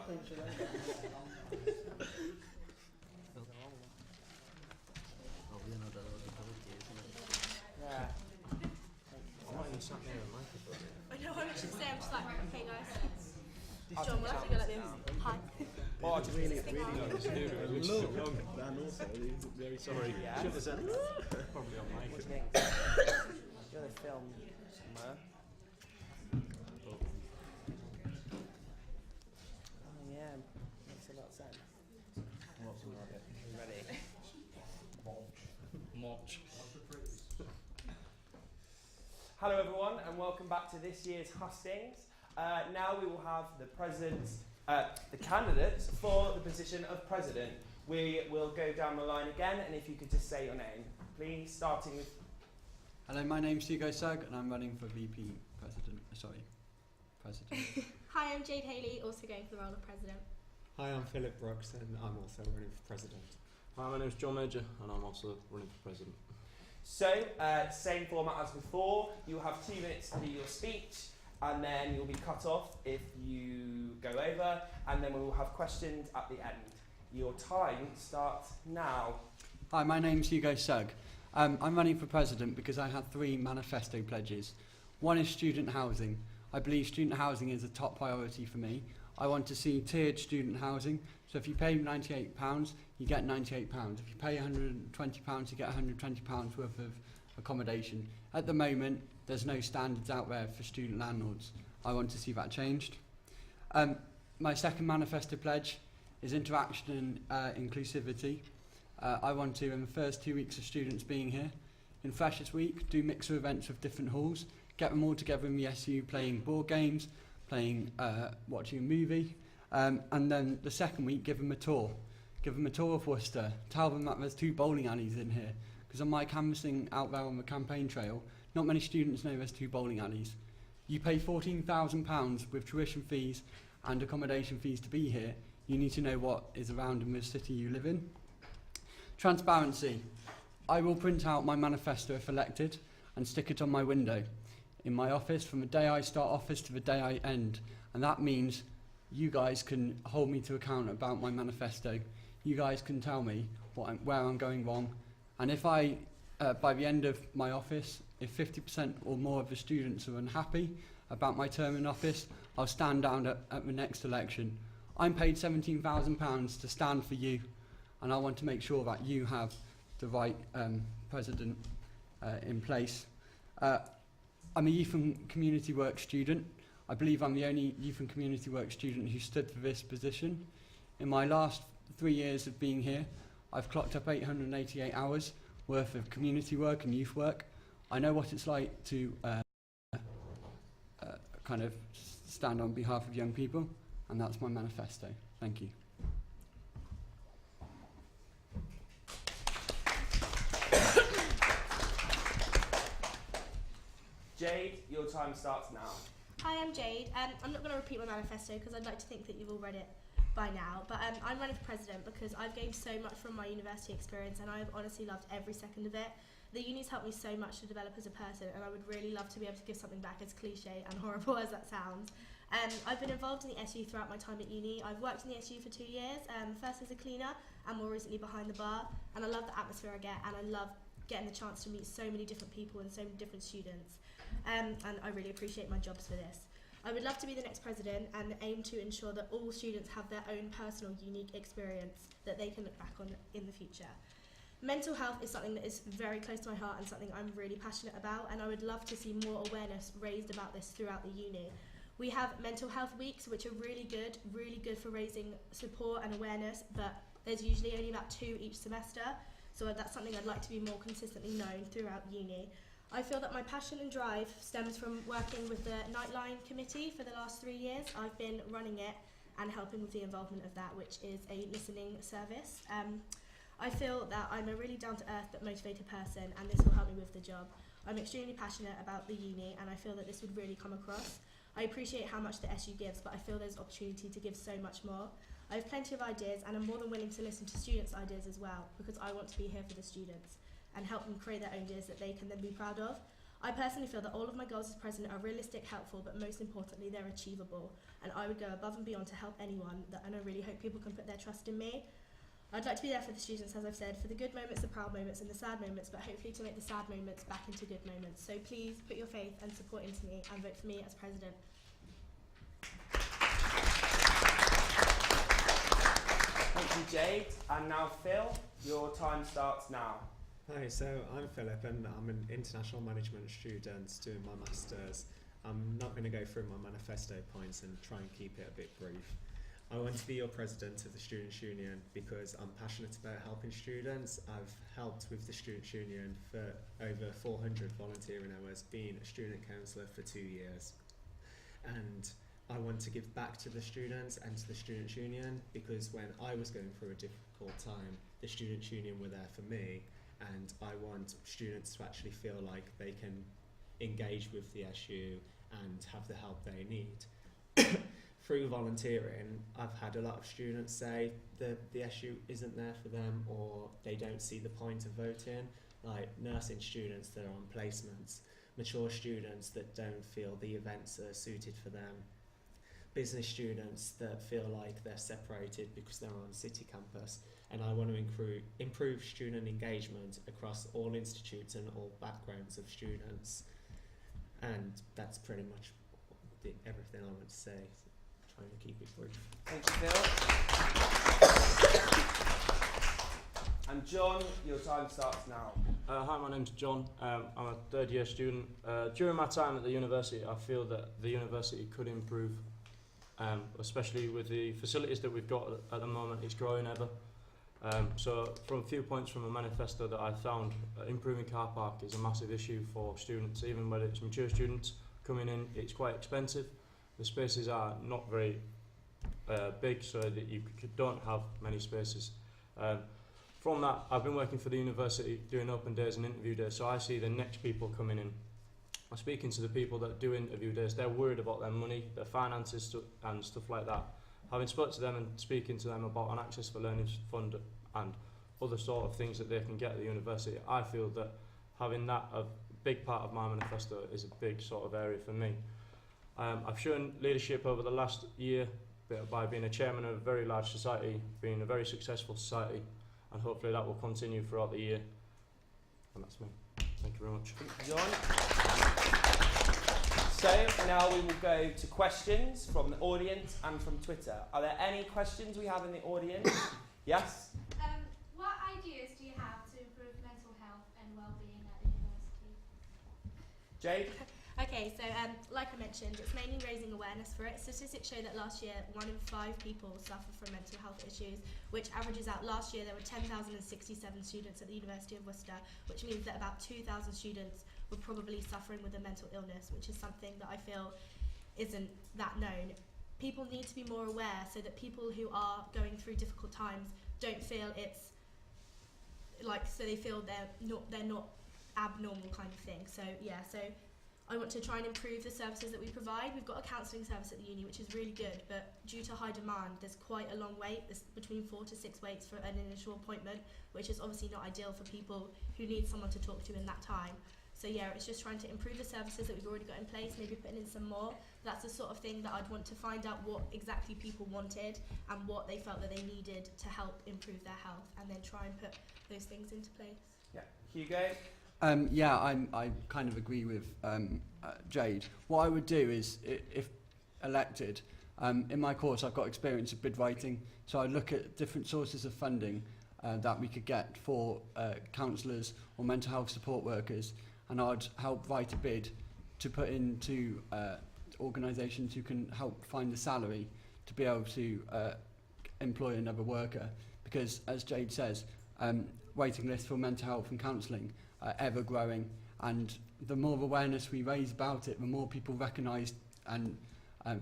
Yeah. I'm not even sat near a microphone. I know, I was just saying, I'm just like, okay guys. John, we'll have to go like this. Hi. Oh, I just really, Look, and also, very sorry. Yeah. Should have said probably on mic. What do you think? You're the film somewhere. Oh yeah, makes a lot of sense. Ready? March. Hello everyone, and welcome back to this year's hustings. Now we will have the candidates for the position of president. We will go down the line again, and if you could just say your name, please, starting with... Hello, my name's Hugo Sugg, and I'm running for VP President. Hi, I'm Jade Haley, also going for the role of president. Hi, I'm Philip Brooks and I'm also running for president. Hi, my name's John Major and I'm also running for president. So, same format as before. You'll have 2 minutes to do your speech, and then you'll be cut off if you go over, and then we will have questions at the end. Your time starts now. Hi, my name's Hugo Sugg. I'm running for president because I had 3 manifesto pledges. One is student housing. I believe student housing is a top priority for me. I want to see tiered student housing. So if you pay £98, you get £98. If you pay £120, you get £120 worth of accommodation. At the moment, there's no standards out there for student landlords. I want to see that changed. My second manifesto pledge is interaction and inclusivity. I want to, in the first 2 weeks of students being here, in Freshers Week, do mixer events with different halls, get them all together in the SU playing board games, watching a movie, and then the second week give them a tour. Give them a tour of Worcester, tell them that there's 2 bowling alleys in here, because on my canvassing out there on the campaign trail, not many students know there's 2 bowling alleys. You pay £14,000 with tuition fees and accommodation fees to be here, you need to know what is around in the city you live in. Transparency. I will print out my manifesto if elected and stick it on my window in my office from the day I start office to the day I end. And that means you guys can hold me to account about my manifesto. You guys can tell me where I'm going wrong. And if I, by the end of my office, if 50% or more of the students are unhappy about my term in office, I'll stand down at the next election. I'm paid £17,000 to stand for you, and I want to make sure that you have the right president in place. I'm a youth and community work student. I believe I'm the only youth and community work student who stood for this position. In my last 3 years of being here, I've clocked up 888 hours worth of community work and youth work. I know what it's like to kind of stand on behalf of young people, and that's my manifesto. Thank you. Jade, your time starts now. Hi, I'm Jade. I'm not going to repeat my manifesto because I'd like to think that you've all read it by now, but I'm running for president because I've gained so much from my university experience and I've honestly loved every second of it. The uni's helped me so much to develop as a person, and I would really love to be able to give something back, as cliche and horrible as that sounds. I've been involved in the SU throughout my time at uni. I've worked in the SU for 2 years, first as a cleaner and more recently behind the bar, and I love the atmosphere I get, and I love getting the chance to meet so many different people and so many different students. And I really appreciate my jobs for this. I would love to be the next president and aim to ensure that all students have their own personal, unique experience that they can look back on in the future. Mental health is something that is very close to my heart and something I'm really passionate about, and I would love to see more awareness raised about this throughout the uni. We have mental health weeks, which are really good for raising support and awareness, but there's usually only about 2 each semester, so that's something I'd like to be more consistently known throughout uni. I feel that my passion and drive stems from working with the Nightline Committee for the last 3 years. I've been running it and helping with the involvement of that, which is a listening service. I feel that I'm a really down-to-earth but motivated person, and this will help me with the job. I'm extremely passionate about the uni, and I feel that this would really come across. I appreciate how much the SU gives, but I feel there's opportunity to give so much more. I have plenty of ideas, and I'm more than willing to listen to students' ideas as well, because I want to be here for the students and help them create their own ideas that they can then be proud of. I personally feel that all of my goals as president are realistic, helpful, but most importantly, they're achievable. And I would go above and beyond to help anyone, and I really hope people can put their trust in me. I'd like to be there for the students, as I've said, for the good moments, the proud moments, and the sad moments, but hopefully to make the sad moments back into good moments. So please put your faith and support into me and vote for me as president. Thank you, Jade. And now, Phil, your time starts now. Hi, so I'm Philip and I'm an international management student doing my masters. I'm not going to go through my manifesto points and try and keep it a bit brief. I want to be your president of the Students' Union because I'm passionate about helping students. I've helped with the Students' Union for over 400 volunteering hours, being a student councillor for 2 years. And I want to give back to the students and to the Students' Union because when I was going through a difficult time, the Students' Union were there for me, and I want students to actually feel like they can engage with the SU and have the help they need. Through volunteering, I've had a lot of students say the SU isn't there for them, or they don't see the point of voting, like nursing students that are on placements, mature students that don't feel the events are suited for them, business students that feel like they're separated because they're on city campus. And I want to improve student engagement across all institutes and all backgrounds of students. And that's pretty much everything I want to say. Trying to keep it brief. Thank you, Phil. And John, your time starts now. Hi, my name's John. I'm a third year student. During my time at the university, I feel that the university could improve, especially with the facilities that we've got at the moment. It's growing ever. So from a few points from a manifesto that I found, improving car park is a massive issue for students, even whether it's mature students coming in. It's quite expensive. The spaces are not very big, so that you don't have many spaces. From that, I've been working for the university doing open days and interview days, so I see the next people coming in. I'm speaking to the people that do interview days. They're worried about their money, their finances and stuff like that. Having spoke to them and speaking to them about an Access for Learning fund and other sort of things that they can get at the university, I feel that having that a big part of my manifesto is a big sort of area for me. I've shown leadership over the last year by being a chairman of a very large society, being a very successful society, and hopefully that will continue throughout the year. And that's me. Thank you very much. Thank you, John. So now we will go to questions from the audience and from Twitter. Are there any questions we have in the audience? Yes? What ideas do you have to improve mental health and well-being at the university? Jade? Okay, so like I mentioned, it's mainly raising awareness for it. Statistics show that last year, 1 in 5 people suffer from mental health issues, which averages out last year there were 10,067 students at the University of Worcester, which means that about 2,000 students were probably suffering with a mental illness, which is something that I feel isn't that known. People need to be more aware so that people who are going through difficult times don't feel it's like, so they feel they're not abnormal kind of thing. So yeah, so I want to try and improve the services that we provide. We've got a counselling service at the uni, which is really good, but due to high demand, there's quite a long wait. There's between 4 to 6 waits for an initial appointment, which is obviously not ideal for people who need someone to talk to in that time. So yeah, it's just trying to improve the services that we've already got in place, maybe putting in some more. That's the sort of thing that I'd want to find out what exactly people wanted and what they felt that they needed to help improve their health, and then try and put those things into place. Yeah. Hugo? Yeah, I kind of agree with Jade. What I would do is, if elected, in my course I've got experience of bid writing, so I'd look at different sources of funding that we could get for counsellors or mental health support workers, and I'd help write a bid to put into organisations who can help find the salary to be able to employ another worker, because as Jade says, waiting lists for mental health and counselling ever growing, and the more awareness we raise about it, the more people recognise and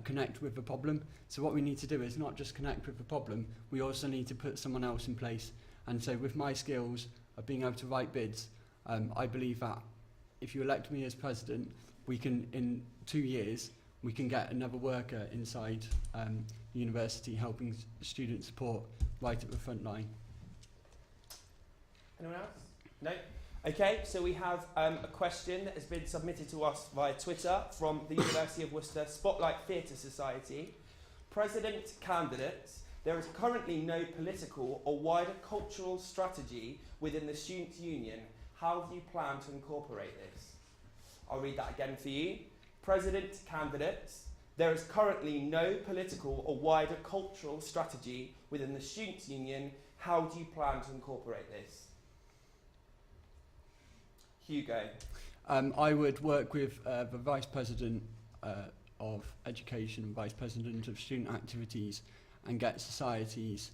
connect with the problem. So what we need to do is not just connect with the problem, we also need to put someone else in place. And so with my skills of being able to write bids, I believe that if you elect me as president, we can, in 2 years, we can get another worker inside the university helping student support right at the front line. Anyone else? No? Okay, so we have a question that has been submitted to us via Twitter from the University of Worcester Spotlight Theatre Society. President candidates, there is currently no political or wider cultural strategy within the Students' Union. How do you plan to incorporate this? I'll read that again for you. President candidates, there is currently no political or wider cultural strategy within the Students' Union. How do you plan to incorporate this? Hugo. I would work with the Vice President of Education and Vice President of Student Activities and get societies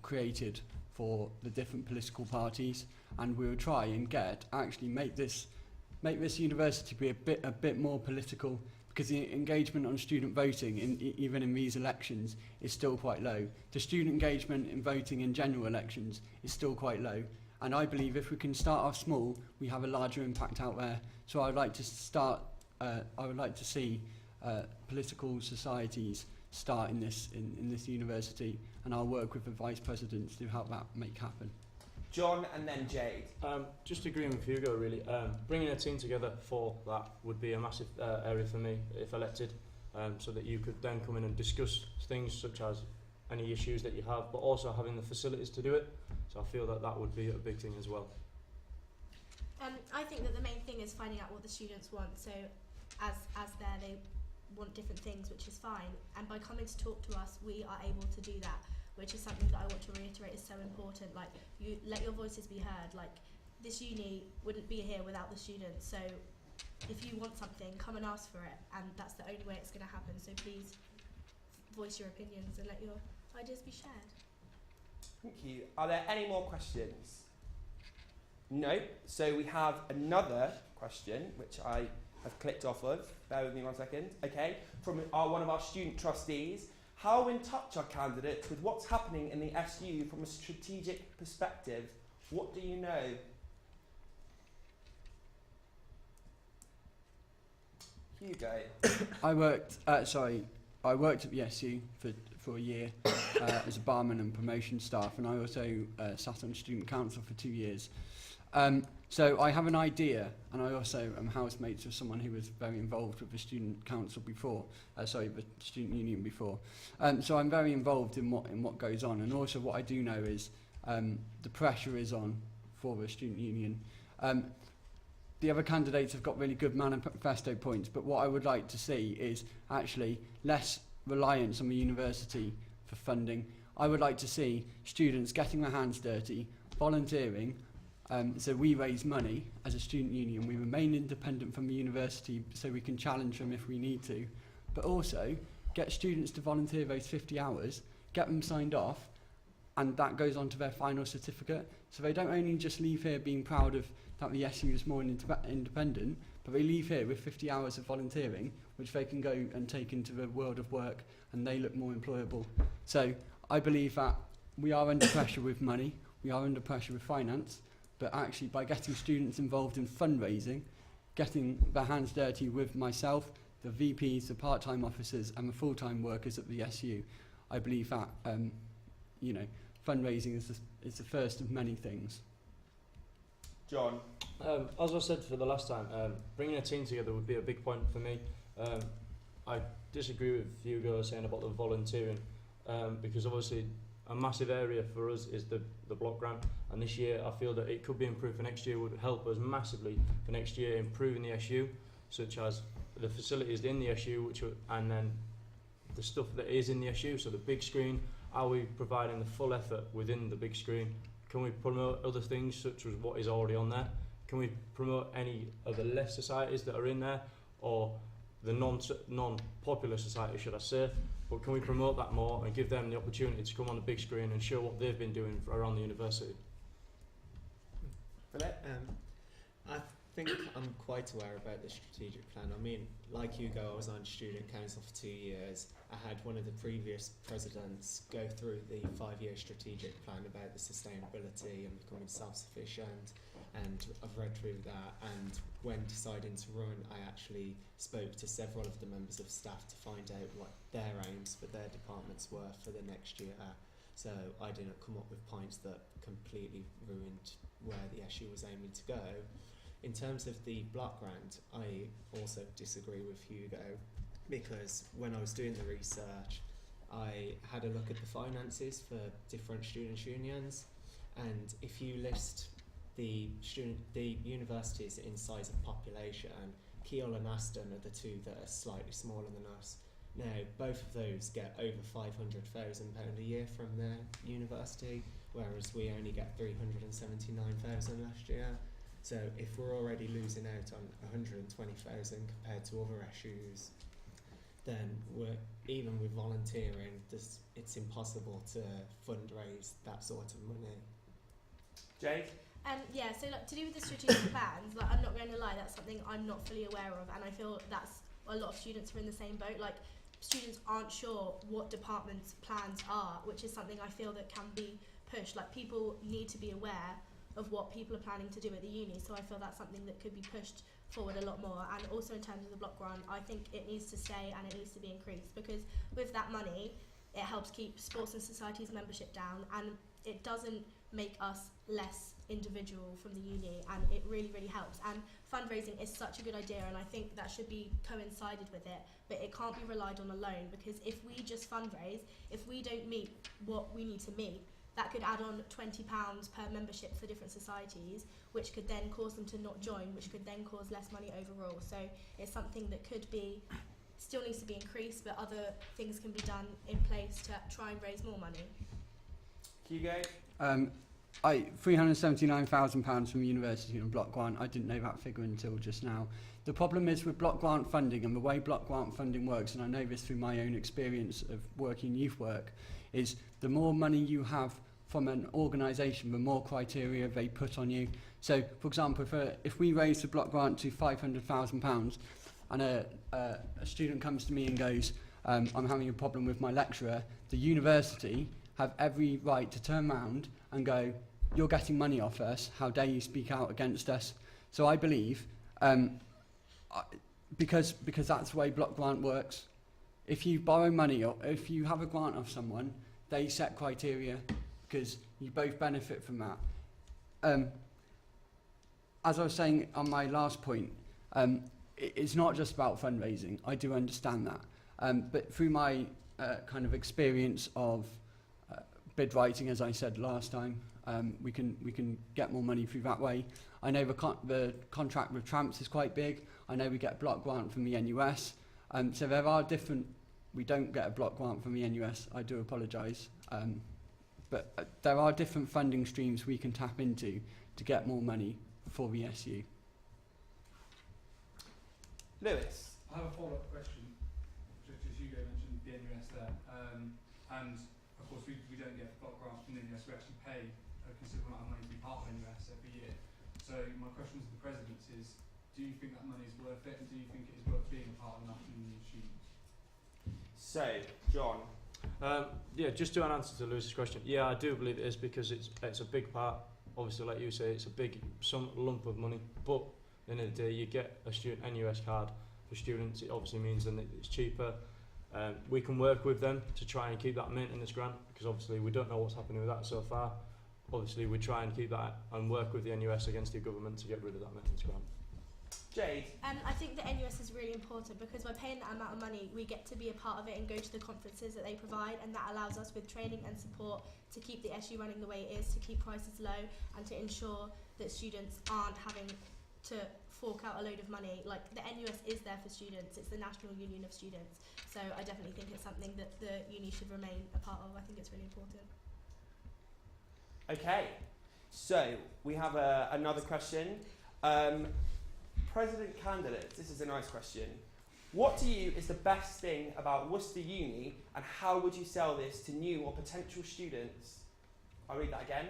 created for the different political parties, and we will try and make this university be a bit more political, because the engagement on student voting, even in these elections, is still quite low. The student engagement in voting in general elections is still quite low. And I believe if we can start off small, we have a larger impact out there. So I would like to see political societies start in this university, and I'll work with the vice presidents to help that make happen. John and then Jade. Just agreeing with Hugo, really. Bringing a team together for that would be a massive area for me if elected, so that you could then come in and discuss things such as any issues that you have, but also having the facilities to do it. So I feel that that would be a big thing as well. I think that the main thing is finding out what the students want. So as they want different things, which is fine. And by coming to talk to us, we are able to do that, which is something that I want to reiterate is so important. Like, you let your voices be heard. Like, this uni wouldn't be here without the students. So if you want something, come and ask for it. And that's the only way it's going to happen. So please voice your opinions and let your ideas be shared. Thank you. Are there any more questions? No. So we have another question, which I have clicked off of. Bear with me 1 second. Okay. From one of our student trustees. How in touch are candidates with what's happening in the SU from a strategic perspective? What do you know? Hugo. I worked at the SU for a year as a barman and promotion staff, and I also sat on student council for 2 years. So I have an idea, and I also am housemates with someone who was very involved with the student council before, the student union before. So I'm very involved in what goes on, and also what I do know is the pressure is on for the student union. The other candidates have got really good manifesto points, but what I would like to see is actually less reliance on the university for funding. I would like to see students getting their hands dirty, volunteering. So we raise money as a student union. We remain independent from the university so we can challenge them if we need to, but also get students to volunteer those 50 hours, get them signed off, and that goes on to their final certificate. So they don't only just leave here being proud of that the SU is more independent, but they leave here with 50 hours of volunteering, which they can go and take into the world of work, and they look more employable. So I believe that we are under pressure with money, we are under pressure with finance, but actually by getting students involved in fundraising, getting their hands dirty with myself, the VPs, the part-time officers and the full-time workers at the SU, I believe that fundraising is the first of many things. John. As I said for the last time, bringing a team together would be a big point for me. I disagree with Hugo saying about the volunteering, because obviously a massive area for us is the block grant, and this year I feel that it could be improved for next year, would help us massively for next year improving the SU, such as the facilities in the SU, and then the stuff that is in the SU, so the big screen. Are we providing the full effort within the big screen? Can we promote other things such as what is already on there? Can we promote any of the less societies that are in there, or the non-popular society, should I say? But can we promote that more and give them the opportunity to come on the big screen and show what they've been doing around the university? Philip? I think I'm quite aware about the strategic plan. I mean, like Hugo, I was on student council for 2 years. I had one of the previous presidents go through the 5-year strategic plan about the sustainability and becoming self-sufficient, and I've read through that, and when deciding to run, I actually spoke to several of the members of staff to find out what their aims for their departments were for the next year, so I didn't come up with points that completely ruined where the SU was aiming to go. In terms of the block grant, I also disagree with Hugo, because when I was doing the research, I had a look at the finances for different students' unions, and if you list the universities in size of population, Keele and Aston are the two that are slightly smaller than us. Now, both of those get over £500,000 a year from their university, whereas we only get £379,000 last year. So if we're already losing out on £120,000 compared to other SUs, then even with volunteering, it's impossible to fundraise that sort of money. Jade? Yeah, so like, to do with the strategic plans, like, I'm not going to lie, that's something I'm not fully aware of, and I feel that's a lot of students are in the same boat. Like, students aren't sure what departments' plans are, which is something I feel that can be pushed. Like, people need to be aware of what people are planning to do at the uni, so I feel that's something that could be pushed forward a lot more. And also in terms of the block grant, I think it needs to stay and it needs to be increased, because with that money, it helps keep sports and societies membership down, and it doesn't make us less individual from the uni, and it really, really helps. And fundraising is such a good idea, and I think that should be coincided with it, but it can't be relied on alone, because if we just fundraise, if we don't meet what we need to meet, that could add on £20 per membership for different societies, which could then cause them to not join, which could then cause less money overall. So it's something that could be, still needs to be increased, but other things can be done in place to try and raise more money. Hugo? £379,000 from university and block grant. I didn't know that figure until just now. The problem is with block grant funding, and the way block grant funding works, and I know this through my own experience of working youth work, is the more money you have from an organisation, the more criteria they put on you. So, for example, if we raise the block grant to £500,000 and a student comes to me and goes, I'm having a problem with my lecturer, the university have every right to turn around and go, you're getting money off us, how dare you speak out against us? So I believe, because that's the way block grant works, if you borrow money or if you have a grant off someone, they set criteria because you both benefit from that. As I was saying on my last point, it's not just about fundraising. I do understand that. But through my kind of experience of bid writing, as I said last time, we can get more money through that way. I know the contract with Tramps is quite big. I know we get a block grant from the NUS. So there are different. We don't get a block grant from the NUS. I do apologise. But there are different funding streams we can tap into to get more money for the SU. Lewis? I have a follow-up question, just as Hugo mentioned the NUS there, and of course we don't get block grants from the NUS. We actually pay a considerable amount of money to be part of NUS every year. So my question to the President is, do you think that money is worth it, and do you think it is worth being a part of the National Union of Students? So, John? Yeah, just to answer to Lewis's question, yeah, I do believe it is, because it's a big part. Obviously, like you say, it's a big lump of money, but at the end of the day, you get a student NUS card for students. It obviously means then it's cheaper. We can work with them to try and keep that maintenance grant, because obviously we don't know what's happening with that so far. Obviously, we try and keep that and work with the NUS against the government to get rid of that maintenance grant. Jade? I think the NUS is really important, because by paying that amount of money, we get to be a part of it and go to the conferences that they provide, and that allows us with training and support to keep the SU running the way it is, to keep prices low, and to ensure that students aren't having to fork out a load of money. Like, the NUS is there for students. It's the National Union of Students. So I definitely think it's something that the uni should remain a part of. I think it's really important. Okay, so we have another question. President candidates, this is a nice question. What to you is the best thing about Worcester Uni, and how would you sell this to new or potential students? I'll read that again.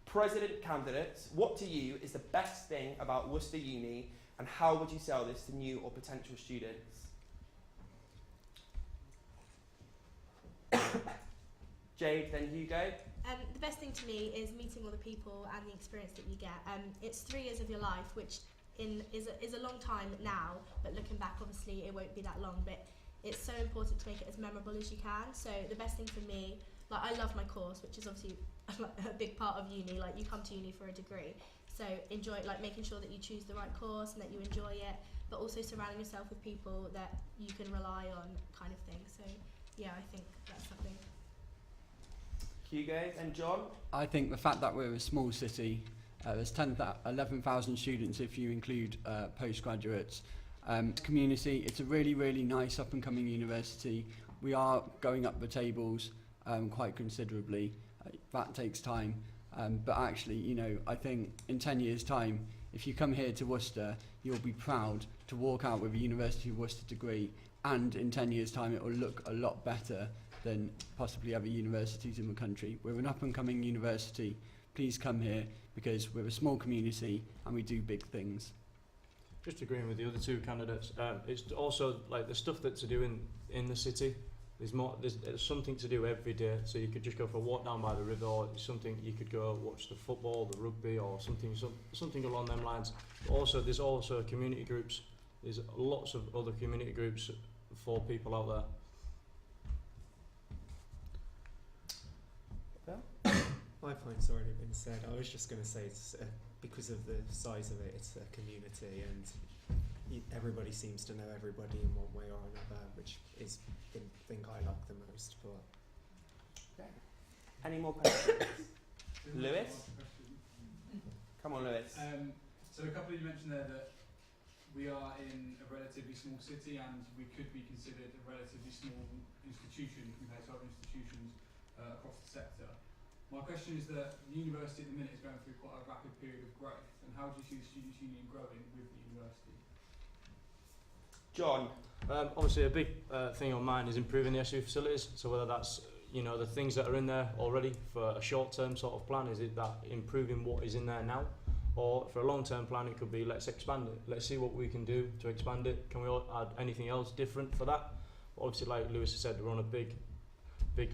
President candidates, what to you is the best thing about Worcester Uni, and how would you sell this to new or potential students? Jade, then Hugo. The best thing to me is meeting all the people and the experience that you get. It's 3 years of your life, which is a long time now, but looking back, obviously it won't be that long, but it's so important to make it as memorable as you can. So the best thing for me, like, I love my course, which is obviously a big part of uni. Like, you come to uni for a degree, so enjoy, like, making sure that you choose the right course and that you enjoy it, but also surrounding yourself with people that you can rely on, kind of thing. So yeah, I think that's something. Hugo and John? I think the fact that we're a small city, there's 11,000 students if you include postgraduates. Community, it's a really, really nice up and coming university. We are going up the tables quite considerably. That takes time. But actually, you know, I think in 10 years' time, if you come here to Worcester, you'll be proud to walk out with a University of Worcester degree, and in 10 years' time it will look a lot better than possibly other universities in the country. We're an up and coming university. Please come here, because we're a small community and we do big things. Just agreeing with the other two candidates, it's also like the stuff that's to do in the city. There's something to do every day, so you could just go for a walk down by the river, or something you could go watch the football, the rugby, or something along them lines. But also, there's also community groups. There's lots of other community groups for people out there. My point's already been said. I was just going to say it's because of the size of it, it's a community, and everybody seems to know everybody in one way or another, which is the thing I like the most. But okay. Any more questions? Lewis? Come on, Lewis. So a couple of you mentioned there that we are in a relatively small city and we could be considered a relatively small institution compared to other institutions across the sector. My question is that the university at the minute is going through quite a rapid period of growth, and how do you see the Students' Union growing with the university? John? Obviously a big thing on mine is improving the SU facilities, so whether that's, you know, the things that are in there already for a short-term sort of plan, is it that improving what is in there now, or for a long-term plan it could be let's expand it, let's see what we can do to expand it, can we add anything else different for that? But obviously, like Lewis has said, we're on a big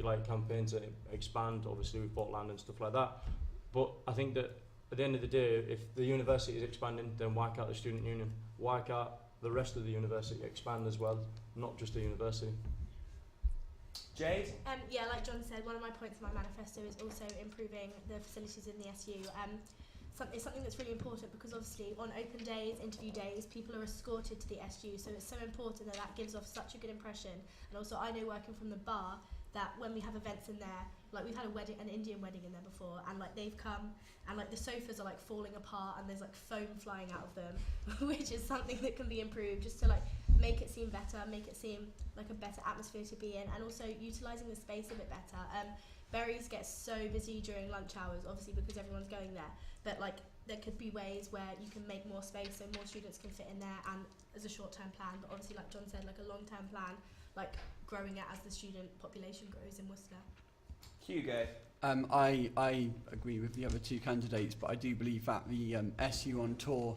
like campaign to expand. Obviously we've bought land and stuff like that, but I think that at the end of the day, if the university is expanding, then why can't the student union, why can't the rest of the university expand as well, not just the university? Jade? Yeah, like John said, one of my points in my manifesto is also improving the facilities in the SU. It's something that's really important, because obviously on open days, interview days, people are escorted to the SU, so it's so important that that gives off such a good impression. And also, I know, working from the bar, that when we have events in there, like we've had an Indian wedding in there before, and like they've come and like the sofas are like falling apart and there's like foam flying out of them, which is something that can be improved, just to like make it seem better, make it seem like a better atmosphere to be in, and also utilising the space a bit better. Berries gets so busy during lunch hours, obviously because everyone's going there, but like there could be ways where you can make more space so more students can fit in there, and as a short-term plan, but obviously like John said, like a long-term plan, like growing it as the student population grows in Worcester. Hugo? I agree with the other two candidates, but I do believe that the SU on tour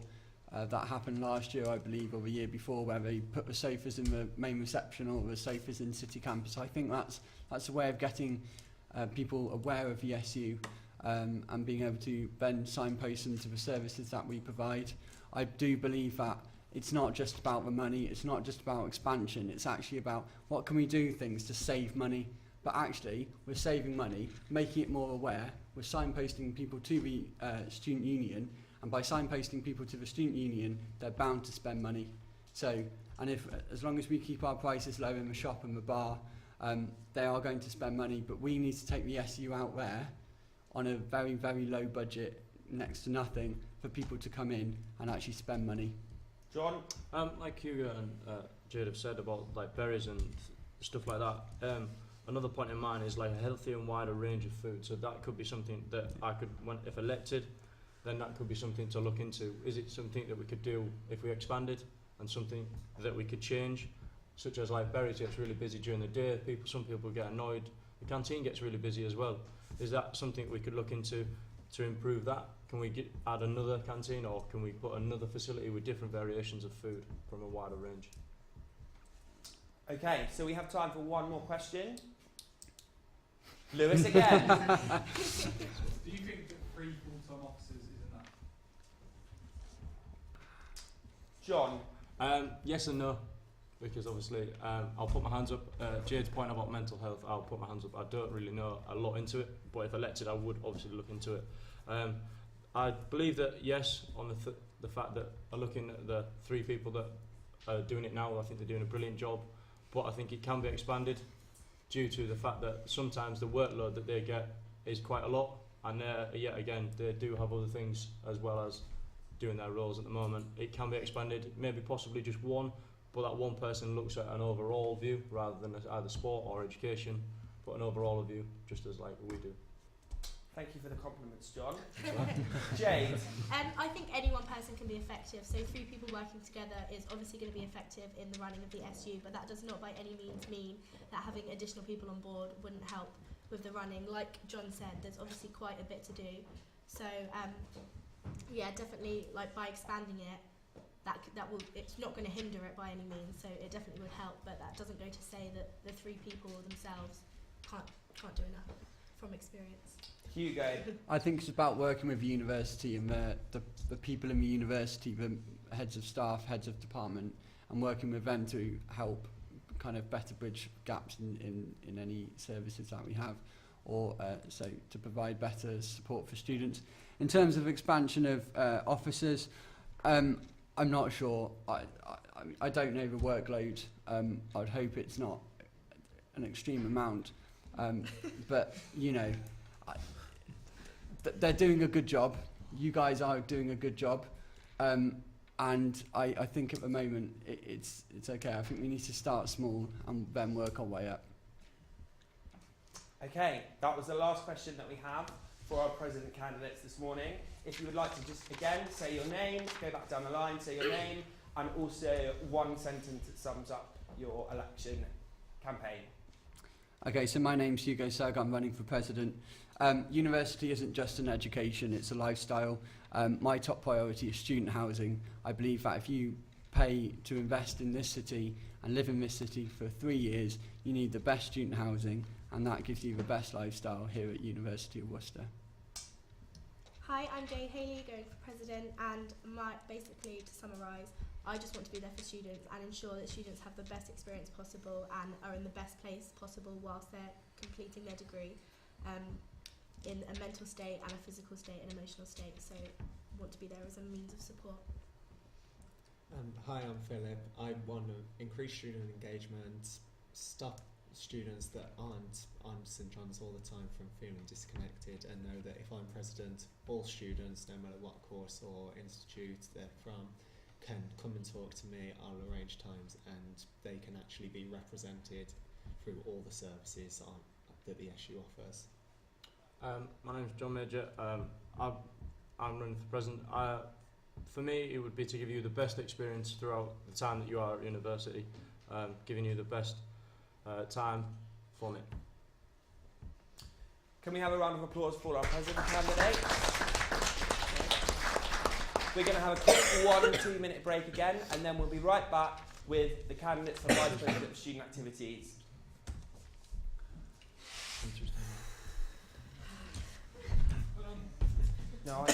that happened last year, I believe, or the year before, where they put the sofas in the main reception or the sofas in City Campus, I think that's a way of getting people aware of the SU and being able to then signpost them to the services that we provide. I do believe that it's not just about the money, it's not just about expansion, it's actually about what can we do things to save money. But actually, we're saving money, making it more aware, we're signposting people to the student union, and by signposting people to the student union, they're bound to spend money. So, and if, as long as we keep our prices low in the shop and the bar, they are going to spend money, but we need to take the SU out there on a very, very low budget, next to nothing, for people to come in and actually spend money. John? Like Hugo and Jade have said about like berries and stuff like that, another point in mind is like a healthier and wider range of food. So that could be something that I could, if elected, then that could be something to look into. Is it something that we could do if we expanded, and something that we could change, such as like berries gets really busy during the day, some people get annoyed, the canteen gets really busy as well. Is that something we could look into to improve that? Can we add another canteen, or can we put another facility with different variations of food from a wider range? Okay, so we have time for one more question. Lewis again. Do you think that 3 full-time officers is enough? John? Yes and no. because obviously I'll put my hands up. Jade's point about mental health, I'll put my hands up. I don't really know a lot into it, but if elected, I would obviously look into it. I believe that yes, on the fact that looking at the 3 people that are doing it now, I think they're doing a brilliant job, but I think it can be expanded due to the fact that sometimes the workload that they get is quite a lot, and yet again they do have other things as well as doing their roles at the moment. It can be expanded, maybe possibly just one, but that one person looks at an overall view rather than either sport or education, but an overall view, just as like we do. Thank you for the compliments, John. Jade. I think any one person can be effective. So 3 people working together is obviously going to be effective in the running of the SU, but that does not by any means mean that having additional people on board wouldn't help with the running. Like John said, there's obviously quite a bit to do. So yeah, definitely, like by expanding it, that will, it's not going to hinder it by any means. So it definitely would help, but that doesn't go to say that the 3 people themselves can't do enough from experience. Hugo. I think it's about working with the university and the people in the university, the heads of staff, heads of department, and working with them to help kind of better bridge gaps in any services that we have, or so to provide better support for students. In terms of expansion of officers, I'm not sure. I don't know the workload. I'd hope it's not an extreme amount, but you know, they're doing a good job. You guys are doing a good job, and I think at the moment it's okay. I think we need to start small and then work our way up. Okay, that was the last question that we have for our president candidates this morning. If you would like to just again say your name, go back down the line, say your name, and also one sentence that sums up your election campaign. Okay, so my name's Hugo Sugg. I'm running for president. University isn't just an education, it's a lifestyle. My top priority is student housing. I believe that if you pay to invest in this city and live in this city for 3 years, you need the best student housing, and that gives you the best lifestyle here at University of Worcester. Hi, I'm Jane Haley, going for president, and basically to summarise, I just want to be there for students and ensure that students have the best experience possible and are in the best place possible whilst they're completing their degree, in a mental state and a physical state and emotional state. So I want to be there as a means of support. Hi, I'm Philip. I want to increase student engagement, stop students that aren't on St John's all the time from feeling disconnected, and know that if I'm president, all students, no matter what course or institute they're from, can come and talk to me. I'll arrange times and they can actually be represented through all the services that the SU offers. My name is John Major. I'm running for president. For me, it would be to give you the best experience throughout the time that you are at university, giving you the best time from it. Can we have a round of applause for our president candidate? We're going to have a quick 1-2 minute break again, and then we'll be right back with the candidates for Vice President of Student Activities. No, I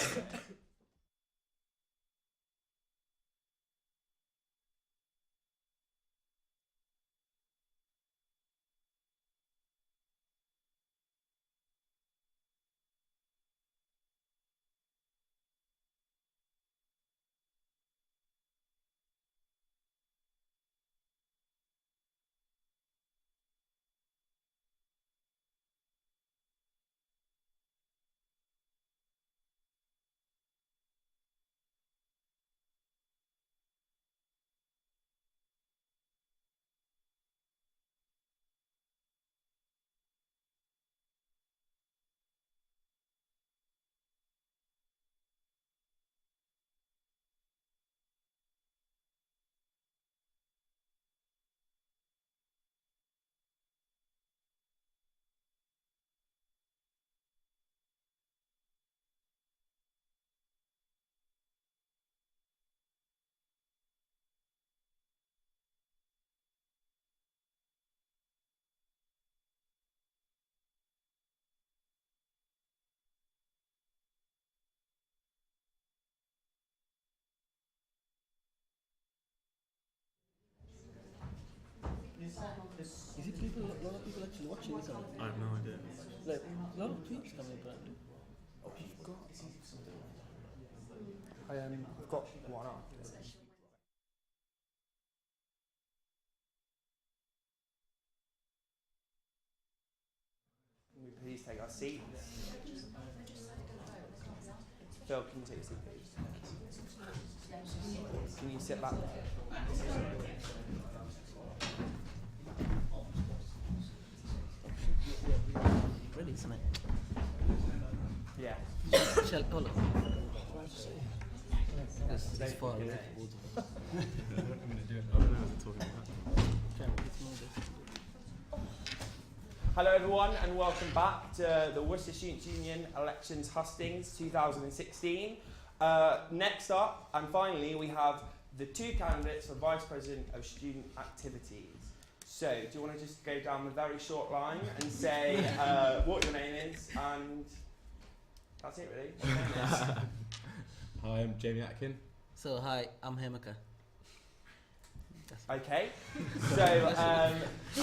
watching this on? I have no idea. Like, a lot of tweets coming apparently. I've got one on. Can we please take our seats? Phil, can you take your seat, please? Can you sit back? Ready, isn't it? Yeah. Shall hold on. It's far away. I'm going to do it. I don't know what they're talking about. Hello everyone and welcome back to the Worcester Students' Union Elections Hustings 2016. Next up and finally we have the two candidates for Vice President of Student Activities. So do you want to just go down the very short line and say what your name is and that's it really? What your name is? Hi, I'm Jamie Atkin. So, hi, I'm Hemaka. Okay, so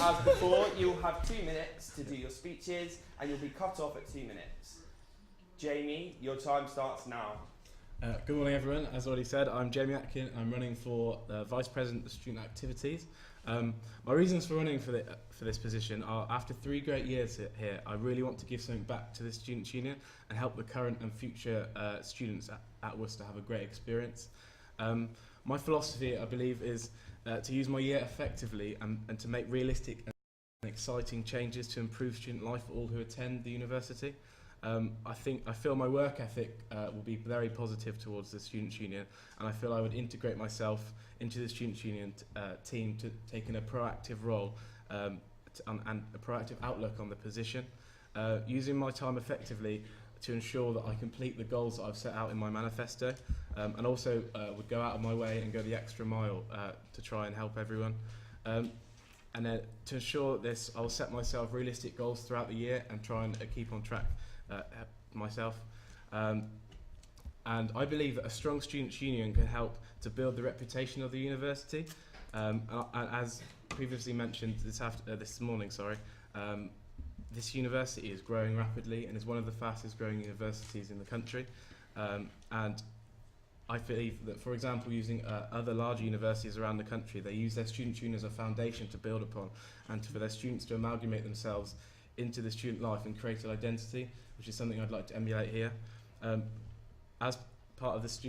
as before, you'll have 2 minutes to do your speeches and you'll be cut off at 2 minutes. Jamie, your time starts now. Good morning, everyone. As already said, I'm Jamie Atkin. I'm running for Vice President of Student Activities. My reasons for running for this position are, after 3 great years here, I really want to give something back to the Students' Union and help the current and future students at Worcester have a great experience. My philosophy, I believe, is to use my year effectively and to make realistic and exciting changes to improve student life for all who attend the university. I feel my work ethic will be very positive towards the Students' Union, and I feel I would integrate myself into the Students' Union team to taking a proactive role and a proactive outlook on the position, using my time effectively to ensure that I complete the goals that I've set out in my manifesto, and also would go out of my way and go the extra mile to try and help everyone. And then to ensure this, I'll set myself realistic goals throughout the year and try and keep on track myself. And I believe that a strong Students' Union can help to build the reputation of the university. And as previously mentioned this morning, this university is growing rapidly and is one of the fastest growing universities in the country. And I believe that, for example, using other larger universities around the country, they use their Students' Union as a foundation to build upon and for their students to amalgamate themselves into the student life and create an identity, which is something I'd like to emulate here. As part of as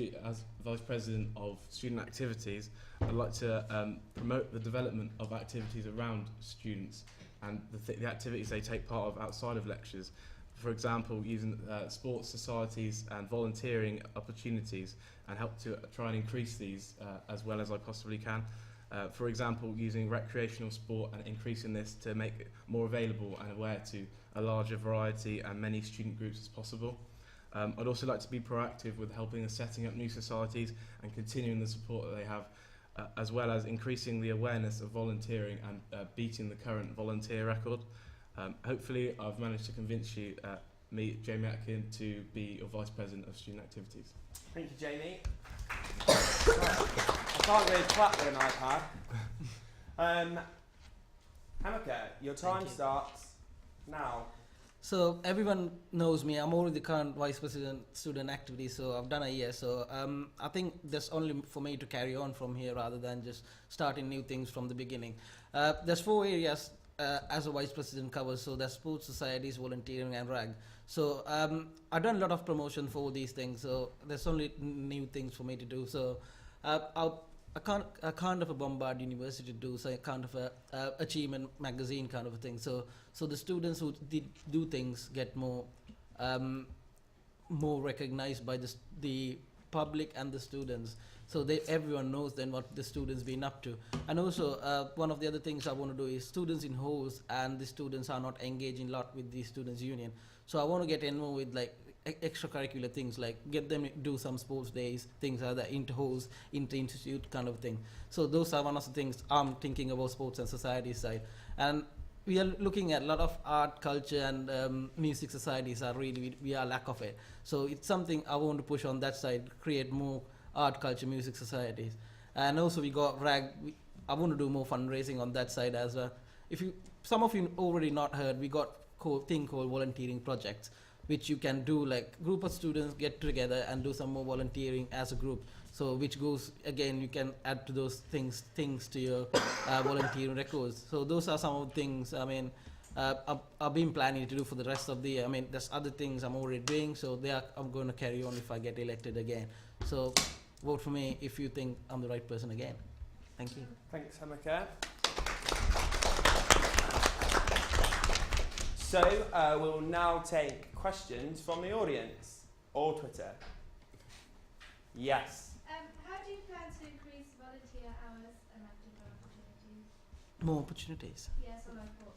Vice President of Student Activities, I'd like to promote the development of activities around students and the activities they take part of outside of lectures. For example, using sports societies and volunteering opportunities, and help to try and increase these as well as I possibly can. For example, using recreational sport and increasing this to make it more available and aware to a larger variety and many student groups as possible. I'd also like to be proactive with helping and setting up new societies and continuing the support that they have, as well as increasing the awareness of volunteering and beating the current volunteer record. Hopefully I've managed to convince you, me, Jamie Atkin, to be your Vice President of Student Activities. Thank you, Jamie. I can't really clap with an iPad. Hamaka, your time starts now. So everyone knows me. I'm already the current Vice President Student Activities, so I've done a year. So I think there's only for me to carry on from here rather than just starting new things from the beginning. There's 4 areas as a Vice President covers. So there's sports societies, volunteering and RAG. So I've done a lot of promotion for these things. So there's only new things for me to do. So I kind of a bombard university to do, so kind of a achievement magazine kind of a thing. So the students who do things get more recognized by the public and the students. So everyone knows then what the students been up to. And also one of the other things I want to do is students in halls and the students are not engaging a lot with the students' union. So I want to get involved with like extracurricular things, like get them do some sports days, things like that, inter-halls, inter-institute kind of thing. So those are one of the things I'm thinking about sports and society side. And we are looking at a lot of art, culture and music societies are really, we are lack of it. So it's something I want to push on that side, create more art, culture, music societies. And also we got RAG, I want to do more fundraising on that side as well. some of you already not heard, we got thing called volunteering projects, which you can do, like group of students get together and do some more volunteering as a group. So which goes, again, you can add to those things to your volunteering records. So those are some of the things, I mean, I've been planning to do for the rest of the year. I mean, there's other things I'm already doing, so I'm going to carry on if I get elected again. So vote for me if you think I'm the right person again. Thank you. Thanks, Hamaka. So we'll now take questions from the audience or Twitter. Yes. How do you plan to increase volunteer hours and active opportunities? More opportunities. Yes, or local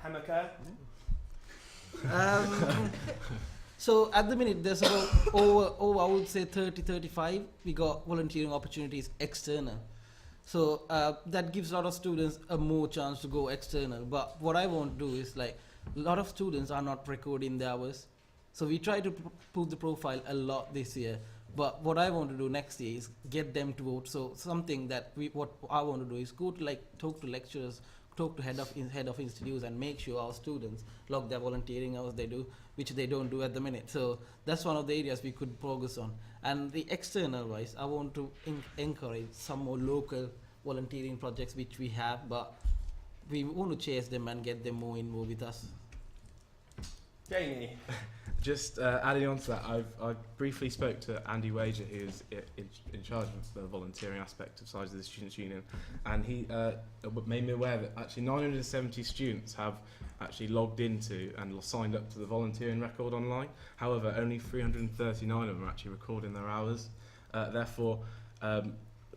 hours. Hamaka? So at the minute, there's about over I would say 35 we got volunteering opportunities external. So that gives a lot of students a more chance to go external. But what I want to do is, like, a lot of students are not recording their hours. So we try to put the profile a lot this year. But what I want to do next year is get them to vote. So something that what I want to do is go to, like, talk to lecturers, talk to head of institutes, and make sure our students log their volunteering hours they do, which they don't do at the minute. So that's one of the areas we could progress on. And the external wise, I want to encourage some more local volunteering projects which we have, but we want to chase them and get them more involved with us. Jamie? Just adding on to that, I briefly spoke to Andy Wager, who is in charge of the volunteering aspect of size of the Students' Union, and he made me aware that actually 970 students have actually logged into and signed up to the volunteering record online. However, only 339 of them are actually recording their hours. Therefore,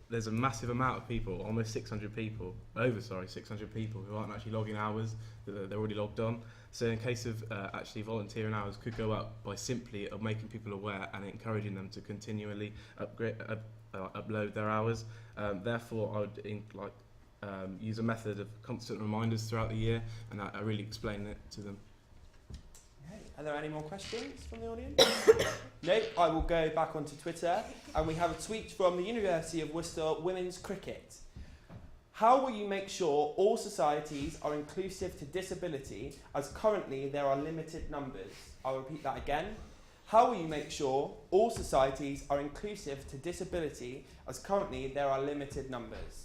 there's a massive amount of people, almost 600 people, over 600 people who aren't actually logging hours that they're already logged on. So in case of actually volunteering hours could go up by simply of making people aware and encouraging them to continually upload their hours. Therefore, I would use a method of constant reminders throughout the year, and I really explain it to them. Okay. Are there any more questions from the audience? No, I will go back onto Twitter, and we have a tweet from the University of Worcester Women's Cricket. How will you make sure all societies are inclusive to disability, as currently there are limited numbers? I'll repeat that again. How will you make sure all societies are inclusive to disability, as currently there are limited numbers?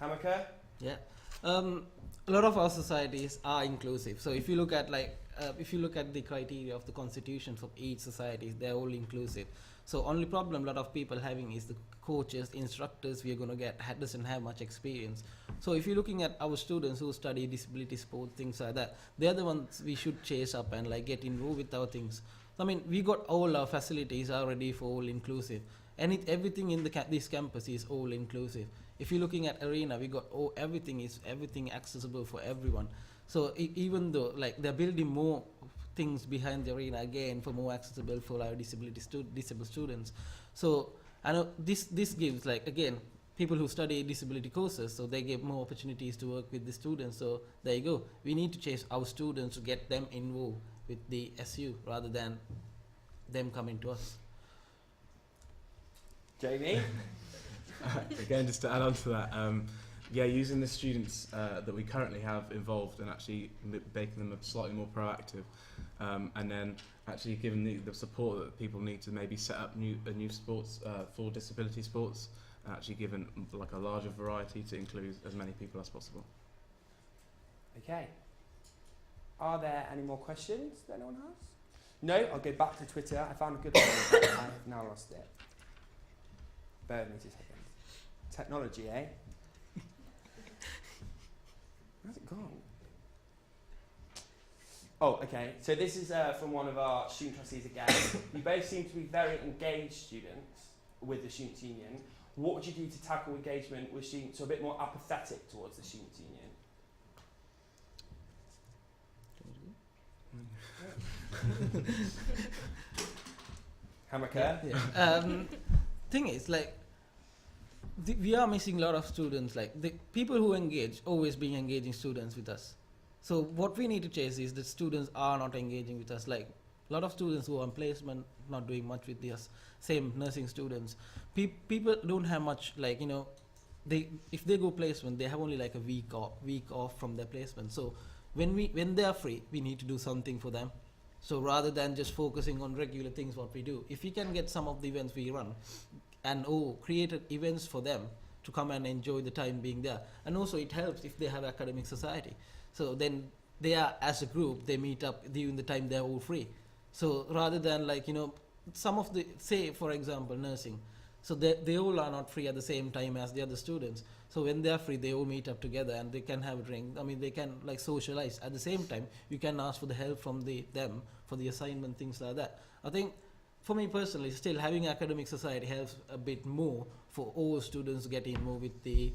Hamaka? Yeah. A lot of our societies are inclusive. So if you look at the criteria of the constitutions of each society, they're all inclusive. So only problem a lot of people having is the coaches, instructors we are going to get doesn't have much experience. So if you're looking at our students who study disability sport, things like that, they're the ones we should chase up and, like, get involved with our things. I mean, we got all our facilities already for all inclusive, and everything in this campus is all inclusive. If you're looking at arena, we got everything accessible for everyone. So even though, like, they're building more things behind the arena again for more accessible for our disabled students. So I know this gives, like, again, people who study disability courses, so they get more opportunities to work with the students. So there you go. We need to chase our students to get them involved with the SU rather than them coming to us. Jamie? Again, just to add on to that, using the students that we currently have involved and actually making them slightly more proactive, and then actually giving the support that people need to maybe set up new sports for disability sports, and actually given, like, a larger variety to include as many people as possible. Okay. Are there any more questions that anyone has? No, I'll go back to Twitter. I found a good one, but I have now lost it. Bear with me 2 seconds. Technology, eh? Where's it gone? Oh, okay. So this is from one of our student trustees again. You both seem to be very engaged students with the Students' Union. What would you do to tackle engagement with students who are a bit more apathetic towards the Students' Union? Hamaka? Yeah. Thing is, like, we are missing a lot of students. Like, the people who engage always being engaging students with us. So what we need to chase is that students are not engaging with us. Like, a lot of students who are on placement not doing much with us. Same nursing students. People don't have much, like, if they go placement, they have only like a week off from their placement. So when they are free, we need to do something for them. So rather than just focusing on regular things what we do, if we can get some of the events we run and create events for them to come and enjoy the time being there. And also it helps if they have academic society. So then they are, as a group, they meet up during the time they're all free. So rather than like, some of the, say for example, nursing. So they all are not free at the same time as the other students. So when they're free, they all meet up together and they can have a drink. I mean, they can like socialize. At the same time, you can ask for the help from them for the assignment, things like that. I think for me personally, still having academic society helps a bit more for all students to get in more with the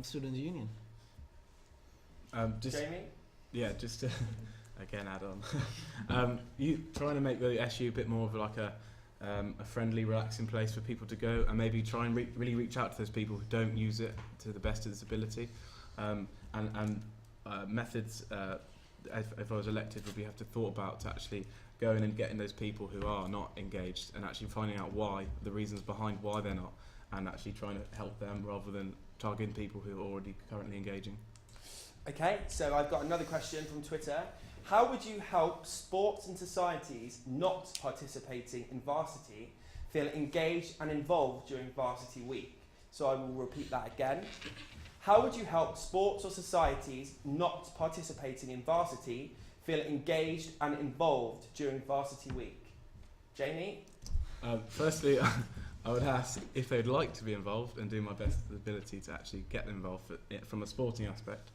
students' union. Jamie? Yeah, just to again add on. You trying to make the SU a bit more of like a friendly, relaxing place for people to go, and maybe try and really reach out to those people who don't use it to the best of its ability. Methods, if I was elected, would be have to thought about to actually going and getting those people who are not engaged and actually finding out why, the reasons behind why they're not, and actually trying to help them rather than targeting people who are already currently engaging. Okay, so I've got another question from Twitter. How would you help sports and societies not participating in varsity feel engaged and involved during varsity week? So I will repeat that again. How would you help sports or societies not participating in varsity feel engaged and involved during varsity week? Jamie? Firstly, I would ask if they'd like to be involved and do my best ability to actually get them involved from a sporting aspect.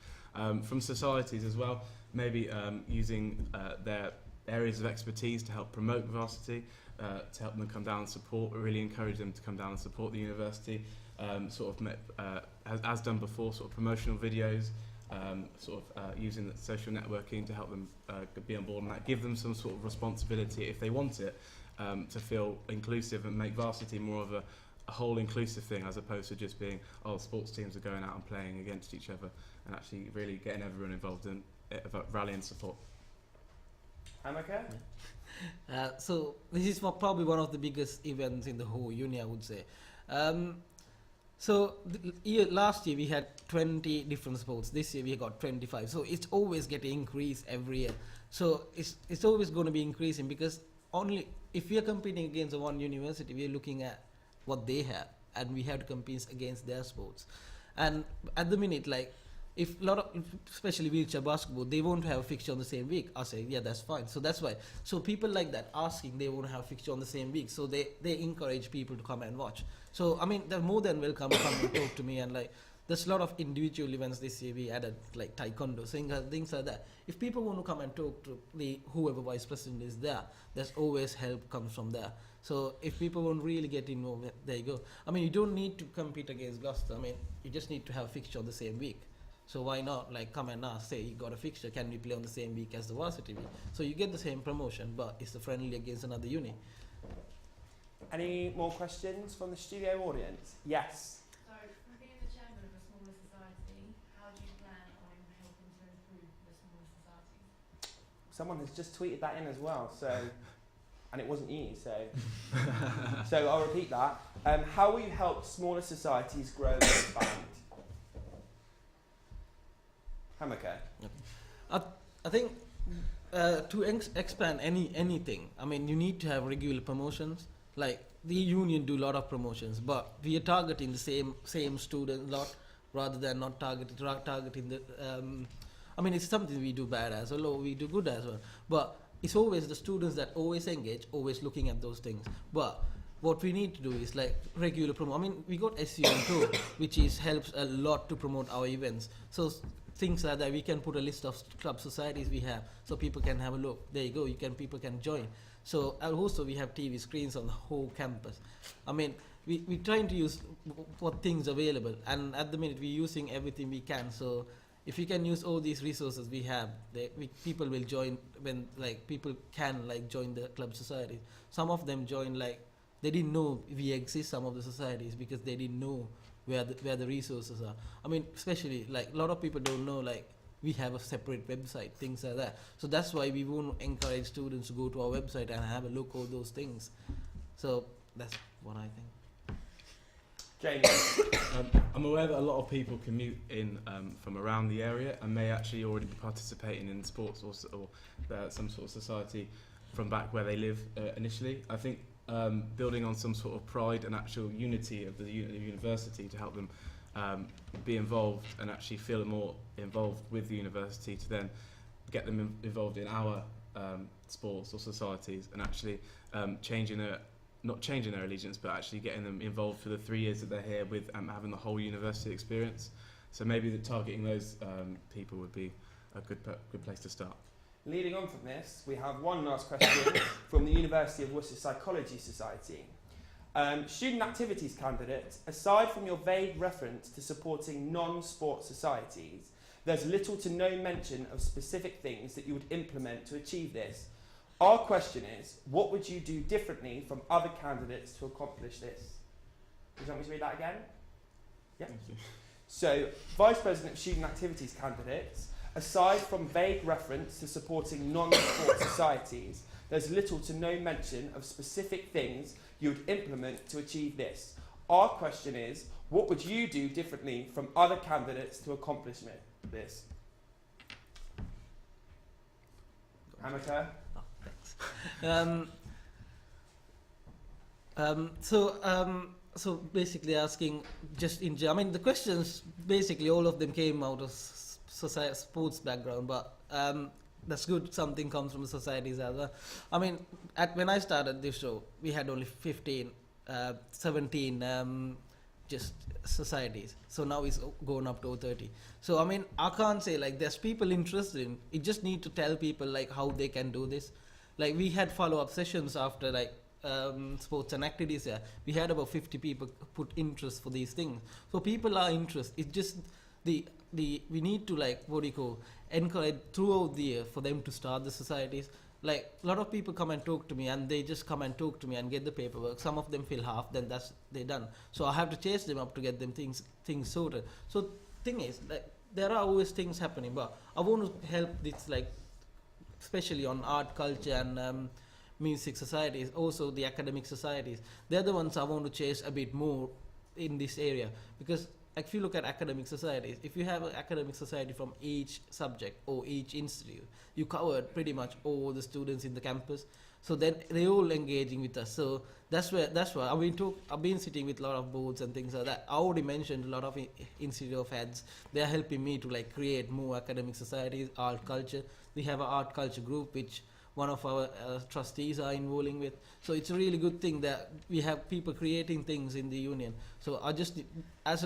From societies as well, maybe using their areas of expertise to help promote varsity, to help them come down and support, really encourage them to come down and support the university, as done before, sort of promotional videos, using the social networking to help them be on board and that, give them some sort of responsibility if they want it, to feel inclusive and make varsity more of a whole inclusive thing, as opposed to just being, sports teams are going out and playing against each other, and actually really getting everyone involved in rally and support. Hamaka? So this is probably one of the biggest events in the whole uni, I would say. Last year we had 20 different sports. This year we got 25. So it's always getting increased every year. So it's always going to be increasing, because only if we are competing against one university, we are looking at what they have, and we have to compete against their sports. And at the minute, like, if a lot of, especially wheelchair basketball, they won't have a fixture on the same week, I say, yeah, that's fine. So that's why. So people like that asking, they won't have a fixture on the same week. So they encourage people to come and watch. So, I mean, they're more than welcome to come and talk to me. And like, there's a lot of individual events this year we added, like taekwondo, things like that. If people want to come and talk to whoever vice president is there, there's always help comes from there. So if people won't really get involved, there you go. I mean, you don't need to compete against Gloucester. I mean, you just need to have a fixture on the same week. So why not, like, come and ask, say, you got a fixture, can we play on the same week as the varsity week? So you get the same promotion, but it's a friendly against another uni. Any more questions from the studio audience? Yes. So, from being the chairman of a smaller society, how do you plan on helping to improve the smaller societies? Someone has just tweeted that in as well, so, and it wasn't you, so. So I'll repeat that. How will you help smaller societies grow and expand? Hamaka? I think to expand anything, I mean, you need to have regular promotions. Like, the union do a lot of promotions, but we are targeting the same student lot rather than not targeting the. I mean, it's something we do bad as well, or we do good as well. But it's always the students that always engage, always looking at those things. But what we need to do is like regular promo. I mean, we got SUM too, which helps a lot to promote our events. So things like that, we can put a list of club societies we have, so people can have a look. There you go. People can join. So also we have TV screens on the whole campus. I mean, we trying to use what things available, and at the minute we're using everything we can. So if we can use all these resources we have, people will join when people can join the club society. Some of them join they didn't know we exist. Some of the societies, because they didn't know where the resources are. I mean, especially a lot of people don't know we have a separate website, things like that. So that's why we won't encourage students to go to our website and have a look at all those things. So that's what I think. Jamie. I'm aware that a lot of people commute in from around the area and may actually already be participating in sports or some sort of society from back where they live initially. I think building on some sort of pride and actual unity of the university to help them be involved and actually feel more involved with the university to then get them involved in our sports or societies and actually not changing their allegiance, but actually getting them involved for the 3 years that they're here with having the whole university experience. So maybe targeting those people would be a good place to start. Leading on from this, we have one last question from the University of Worcester Psychology Society. Student activities candidates, aside from your vague reference to supporting non-sport societies, there's little to no mention of specific things that you would implement to achieve this. Our question is, what would you do differently from other candidates to accomplish this? Do you want me to read that again? Yeah. Thank you. So, Vice President of Student Activities candidates, aside from vague reference to supporting non-sport societies, there's little to no mention of specific things you would implement to achieve this. Our question is, what would you do differently from other candidates to accomplish this? Amateur? So basically asking just I mean the questions basically all of them came out of society, sports background, but that's good something comes from the societies as well. I mean when I started this show we had only 17 just societies, so now it's going up to 30. So I mean I can't say like there's people interested in it, just need to tell people like how they can do this. Like we had follow-up sessions after like sports and activities. We had about 50 people put interest for these things. So people are interested. It's just we need to like encourage throughout the year for them to start the societies. Like a lot of people come and talk to me and they just come and talk to me and get the paperwork. Some of them fill half, then they're done. So I have to chase them up to get them things sorted. So thing is like there are always things happening, but I want to help this like especially on art, culture and music societies, also the academic societies. They're the ones I want to chase a bit more in this area, because like, if you look at academic societies, if you have an academic society from each subject or each institute, you covered pretty much all the students in the campus. So then they're all engaging with us. So that's why I've been sitting with a lot of boards and things like that. I already mentioned a lot of institute of heads. They're helping me to like create more academic societies, art culture. We have an art culture group which one of our trustees are involving with. So it's a really good thing that we have people creating things in the union. So I just, as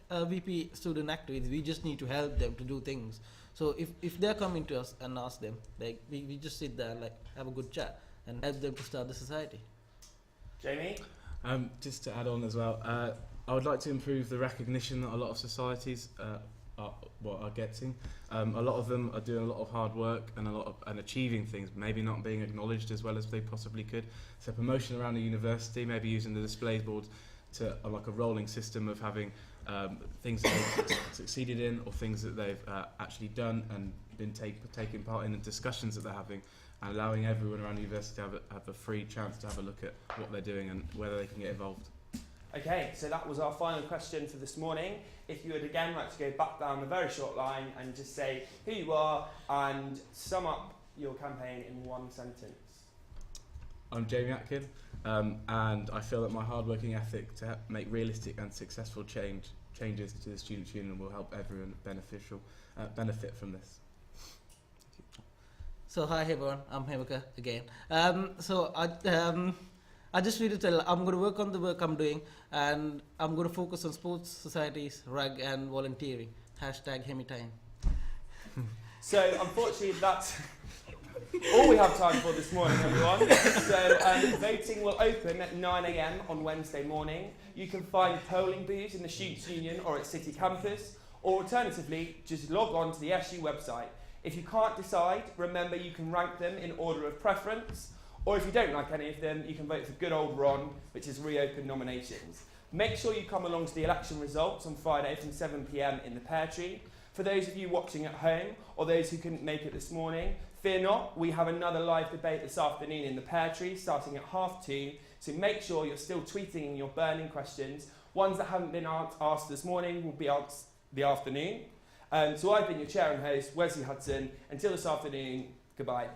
a VP student activities, we just need to help them to do things. So if they're coming to us and ask them, like we just sit there and like have a good chat and help them to start the society. Jamie? Just to add on as well, I would like to improve the recognition that a lot of societies are getting. A lot of them are doing a lot of hard work and achieving things, maybe not being acknowledged as well as they possibly could. So promotion around the university, maybe using the displays board to like a rolling system of having things that they've succeeded in or things that they've actually done and been taking part in the discussions that they're having, and allowing everyone around the university to have a free chance to have a look at what they're doing and whether they can get involved. Okay, so that was our final question for this morning. If you would again like to go back down a very short line and just say who you are and sum up your campaign in one sentence. I'm Jamie Atkin, and I feel that my hard-working ethic to make realistic and successful changes to the Students' Union will help everyone benefit from this. So hi everyone, I'm Hemaka again. I just need to tell, I'm going to work on the work I'm doing, and I'm going to focus on sports, societies, rug and volunteering. #HemiTime. So unfortunately that's all we have time for this morning, everyone. So voting will open at 9 a.m. on Wednesday morning. You can find polling booths in the Students' Union or at City Campus, or alternatively, just log on to the SU website. If you can't decide, remember you can rank them in order of preference, or if you don't like any of them, you can vote for good old Ron, which is reopen nominations. Make sure you come along to the election results on Friday from 7 p.m. in the Pear Tree. For those of you watching at home, or those who couldn't make it this morning, fear not, we have another live debate this afternoon in the Pear Tree, starting at 2:30, so make sure you're still tweeting your burning questions. Ones that haven't been asked this morning will be asked the afternoon. So I've been your chair and host, Wesley Hudson. Until this afternoon, goodbye.